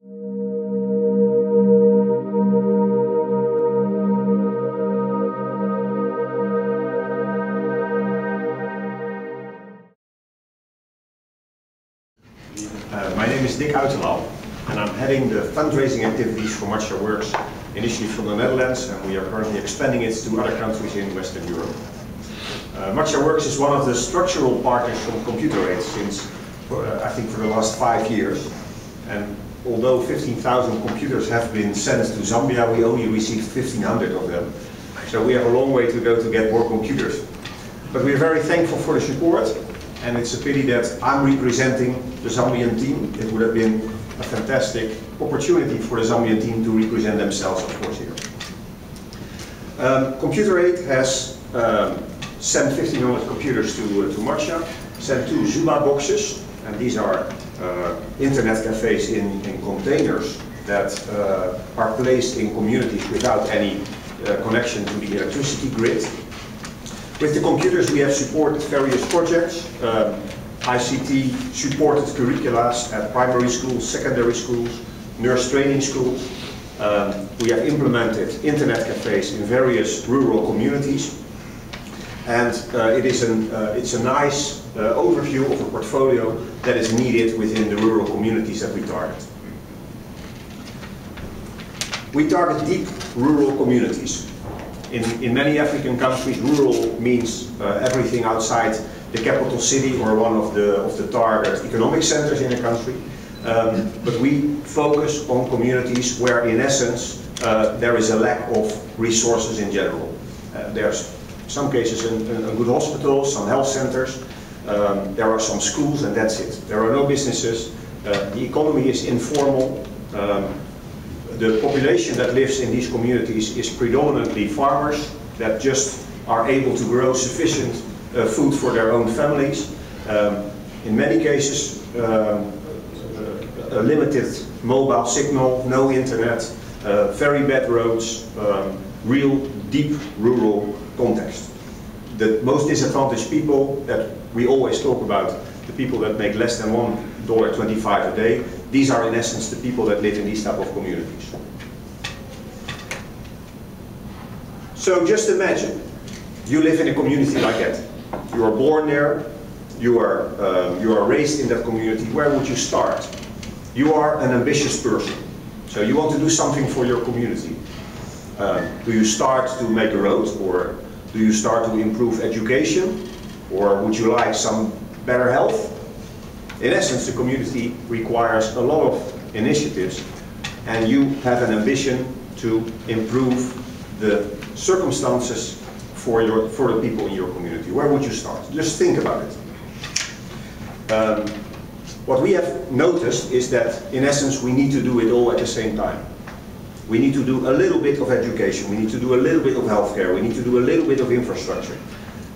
My name is Dick Uitenlaal, and I'm heading the fundraising activities for Matcha Works, initially from the Netherlands, and we are currently expanding it to other countries in Western Europe. Matcha Works is one of the structural partners from Computer8 since, I think, for the last 5 years. And although 15,000 computers have been sent to Zambia, we only received 1,500 of them. So we have a long way to go to get more computers. But we are very thankful for the support, and it's a pity that I'm representing the Zambian team. It would have been a fantastic opportunity for the Zambian team to represent themselves, of course, here. Computer8 has sent 1,500 computers to Matcha, sent 2 Zuba boxes, and these are internet cafes in containers that are placed in communities without any connection to the electricity grid. With the computers we have supported various projects, ICT supported curricula at primary schools, secondary schools, nurse training schools. We have implemented internet cafes in various rural communities. And it's a nice overview of a portfolio that is needed within the rural communities that we target. We target deep rural communities. In many African countries, rural means everything outside the capital city or one of the target economic centers in a country. But we focus on communities where, in essence, there is a lack of resources in general. There's some cases a good hospital, some health centers, there are some schools, and that's it. There are no businesses, the economy is informal. The population that lives in these communities is predominantly farmers that just are able to grow sufficient food for their own families. In many cases, a limited mobile signal, no internet, very bad roads, real deep rural context. The most disadvantaged people that we always talk about, the people that make less than $1.25 a day, these are in essence the people that live in these type of communities. So just imagine, you live in a community like that. You are born there, you are raised in that community. Where would you start? You are an ambitious person, so you want to do something for your community. Do you start to make a road, or do you start to improve education, or would you like some better health? In essence, the community requires a lot of initiatives, and you have an ambition to improve the circumstances for the people in your community. Where would you start? Just think about it. What we have noticed is that, in essence, we need to do it all at the same time. We need to do a little bit of education, we need to do a little bit of healthcare, we need to do a little bit of infrastructure.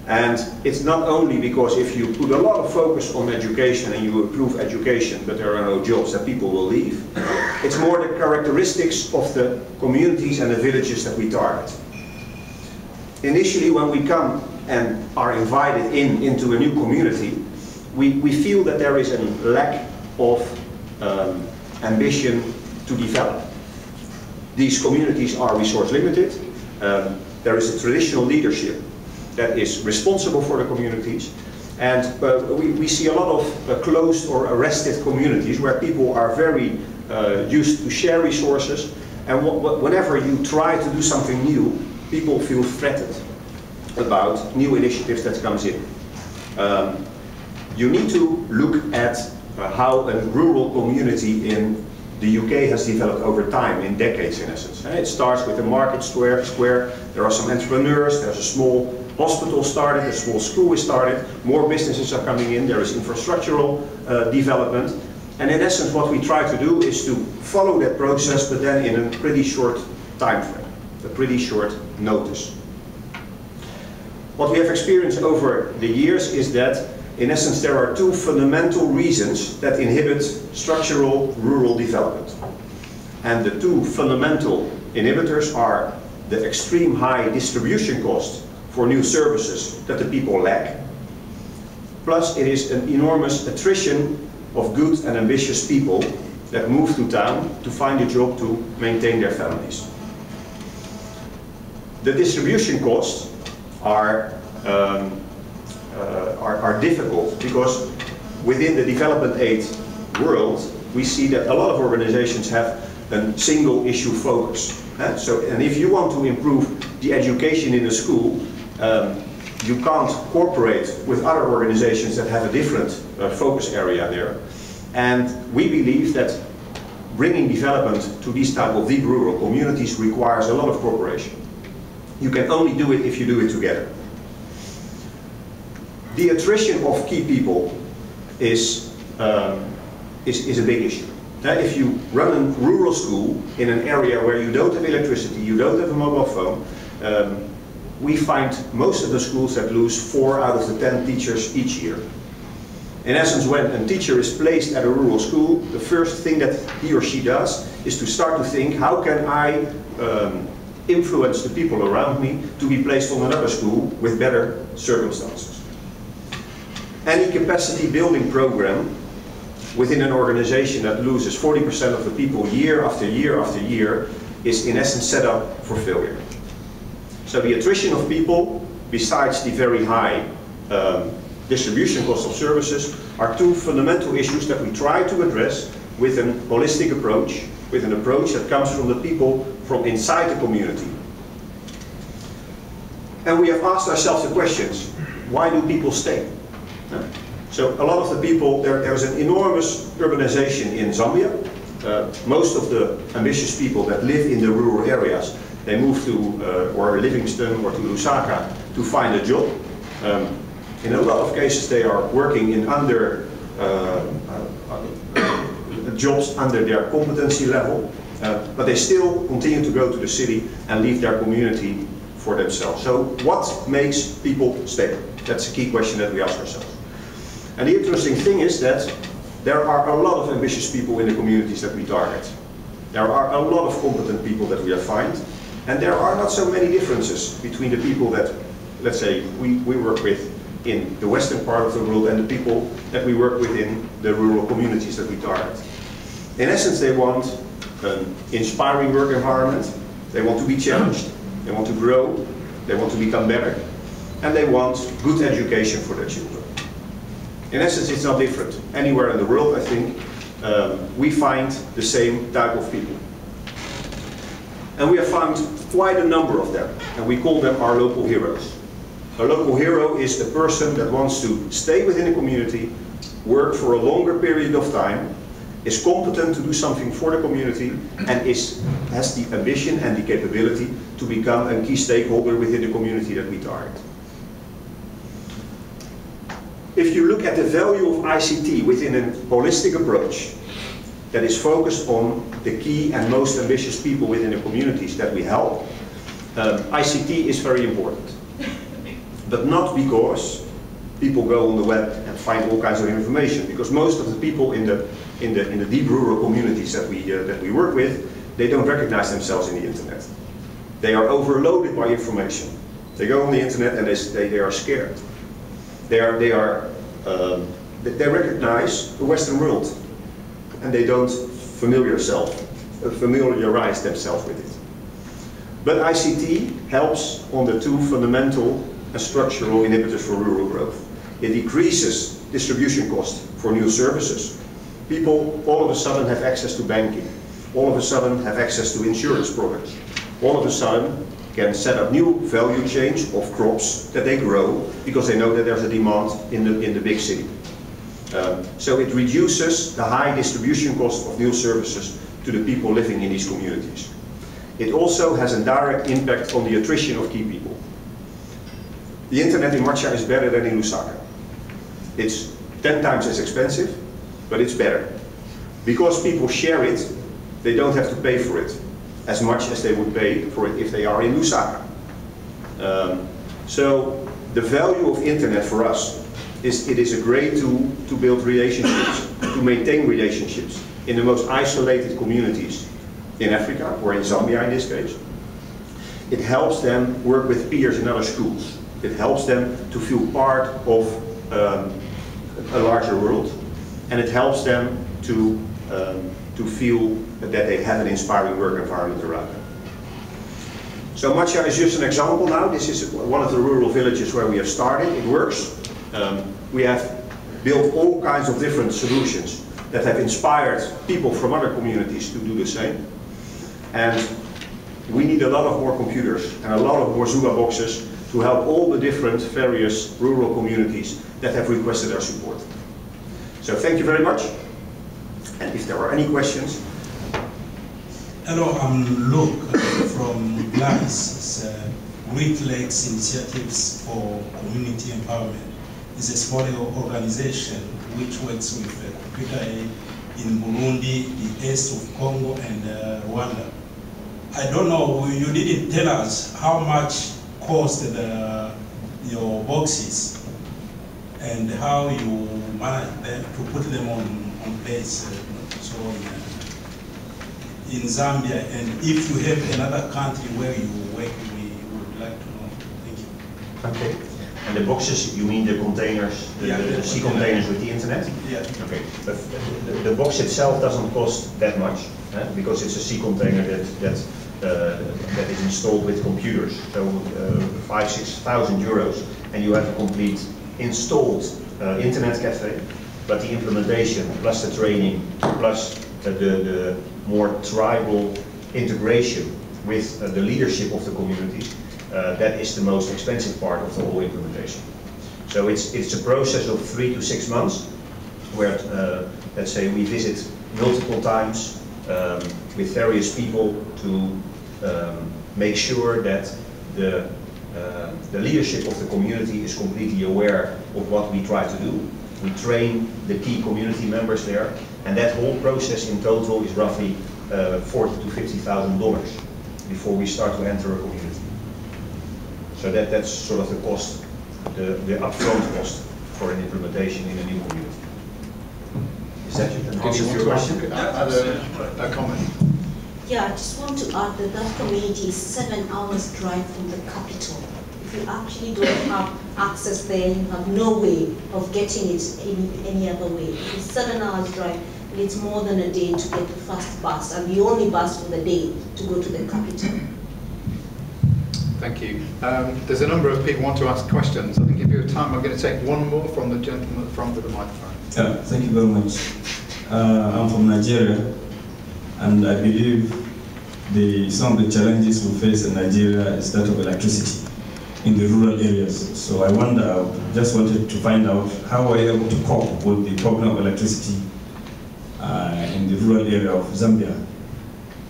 And it's not only because if you put a lot of focus on education and you improve education, but there are no jobs, that people will leave. It's more the characteristics of the communities and the villages that we target. Initially, when we come and are invited into a new community, we feel that there is a lack of ambition to develop. These communities are resource limited. There is a traditional leadership that is responsible for the communities, and we see a lot of closed or arrested communities where people are very used to share resources, and whenever you try to do something new, people feel threatened about new initiatives that comes in. You need to look at how a rural community in the UK has developed over time, in decades in essence. It starts with a market square, there are some entrepreneurs, there's a small hospital started, a small school is started, more businesses are coming in, there is infrastructural development. And in essence what we try to do is to follow that process, but then in a pretty short time frame, a pretty short notice. What we have experienced over the years is that in essence there are 2 fundamental reasons that inhibit structural rural development. And the 2 fundamental inhibitors are the extreme high distribution cost for new services that the people lack, plus it is an enormous attrition of good and ambitious people that move to town to find a job to maintain their families. The distribution costs are difficult because within the development aid world we see that a lot of organizations have a single issue focus. And if you want to improve the education in a school, you can't cooperate with other organizations that have a different focus area there. And we believe that bringing development to these type of deep rural communities requires a lot of cooperation. You can only do it if you do it together. The attrition of key people is a big issue. If you run a rural school in an area where you don't have electricity, you don't have a mobile phone, we find most of the schools that lose 4 out of the 10 teachers each year. In essence, when a teacher is placed at a rural school, the first thing that he or she does is to start to think, how can I influence the people around me to be placed on another school with better circumstances. Any capacity building program within an organization that loses 40% of the people year after year after year is in essence set up for failure. So the attrition of people, besides the very high distribution cost of services, are two fundamental issues that we try to address with a holistic approach, with an approach that comes from the people from inside the community. And we have asked ourselves the questions, why do people stay? So a lot of the people, there's an enormous urbanization in Zambia. Most of the ambitious people that live in the rural areas, they move to or Livingston or to Lusaka to find a job. In a lot of cases they are working in jobs under their competency level, but they still continue to go to the city and leave their community for themselves. So what makes people stay? That's a key question that we ask ourselves. And the interesting thing is that there are a lot of ambitious people in the communities that we target. There are a lot of competent people that we find, and there are not so many differences between the people that, let's say, we work with in the western part of the world and the people that we work with in the rural communities that we target. In essence, they want an inspiring work environment, they want to be challenged, they want to grow, they want to become better, and they want good education for their children. In essence, it's not different. Anywhere in the world, I think, we find the same type of people. And we have found quite a number of them, and we call them our local heroes. A local hero is a person that wants to stay within a community, work for a longer period of time, is competent to do something for the community, and has the ambition and the capability to become a key stakeholder within the community that we target. If you look at the value of ICT within a holistic approach that is focused on the key and most ambitious people within the communities that we help, ICT is very important. But not because people go on the web and find all kinds of information, because most of the people in the deep rural communities that we work with, they don't recognize themselves in the internet. They are overloaded by information. They go on the internet and they are scared. They recognize the Western world, and they don't familiarize themselves with it. But ICT helps on the two fundamental and structural inhibitors for rural growth. It decreases distribution costs for new services. People all of a sudden have access to banking. All of a sudden have access to insurance products. All of a sudden can set up new value chains of crops that they grow because they know that there's a demand in the big city. So it reduces the high distribution cost of new services to the people living in these communities. It also has a direct impact on the attrition of key people. The internet in Macha is better than in Lusaka. It's 10 times as expensive, but it's better. Because people share it, they don't have to pay for it as much as they would pay for it if they are in Lusaka. So the value of internet for us is it is a great tool to build relationships, to maintain relationships in the most isolated communities in Africa, or in Zambia in this case. It helps them work with peers in other schools. It helps them to feel part of a larger world, and it helps them to to feel that they have an inspiring work environment around them. So Matja is just an example now. This is one of the rural villages where we have started. It works. We have built all kinds of different solutions that have inspired people from other communities to do the same. And we need a lot of more computers and a lot of more Zuba boxes to help all the different various rural communities that have requested our support. So thank you very much. And if there are any questions. Hello, I'm Luke from GLAIS, Great Lakes Initiatives for Community Empowerment. It's a small organization which works with computer aid in Burundi, the east of Congo, and Rwanda. I don't know, you didn't tell us how much cost your boxes and how you manage them to put them on place. So in Zambia, and if you have another country where you work, we would like to know. Thank you. Okay. And the boxes, you mean the containers, the C containers with the internet? Yeah. Okay. But the box itself doesn't cost that much, because it's a C container that is installed with computers. So 5,000–6,000 euros, and you have a complete installed internet cafe. But the implementation, plus the training, plus the more tribal integration with the leadership of the communities, that is the most expensive part of the whole implementation. So it's a process of 3 to 6 months, where let's say we visit multiple times with various people to make sure that the leadership of the community is completely aware of what we try to do. We train the key community members there, and that whole process in total is roughly $40,000 to $50,000 before we start to enter a community. So that's sort of the cost, the upfront cost for an implementation in a new community. Is that an answer to your question? A comment. Yeah, I just want to add that community is 7 hours drive from the capital. If you actually don't have access there, you have no way of getting it any other way. It's 7 hours drive, and it's more than a day to get the first bus, and the only bus for the day to go to the capital. Thank you. There's a number of people who want to ask questions. I think if you have time, I'm going to take one more from the gentleman at the front of the microphone. Yeah, thank you very much. I'm from Nigeria, and I believe some of the challenges we face in Nigeria is that of electricity in the rural areas. So I wonder, just wanted to find out how are you able to cope with the problem of electricity in the rural area of Zambia,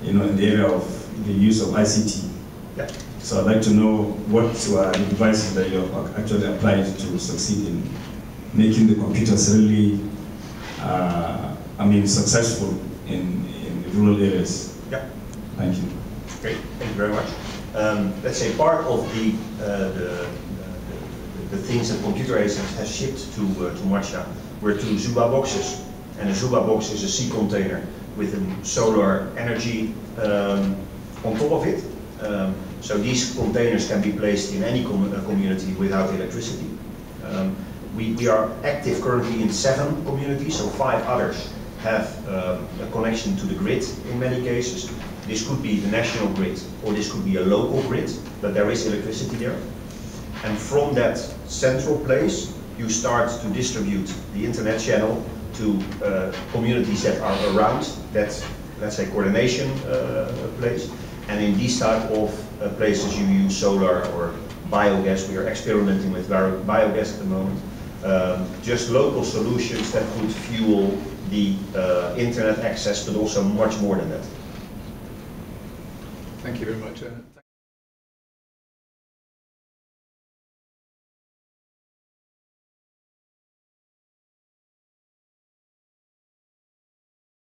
in the area of the use of ICT. Yeah. So I'd like to know what were the devices that you have actually applied to succeed in making the computers really, successful in the rural areas. Yeah. Thank you. Great, thank you very much. Let's say part of the things that Computer Aid has shipped to Matja were 2 Zuba boxes. And a Zuba box is a C container with a solar energy on top of it. So these containers can be placed in any community without electricity. We are active currently in 7 communities, so 5 others have a connection to the grid in many cases. This could be the national grid, or this could be a local grid, but there is electricity there. And from that central place, you start to distribute the internet channel to communities that are around that, let's say, coordination place. And in these type of places, you use solar or biogas. We are experimenting with biogas at the moment. Just local solutions that could fuel the internet access, but also much more than that. Thank you very much.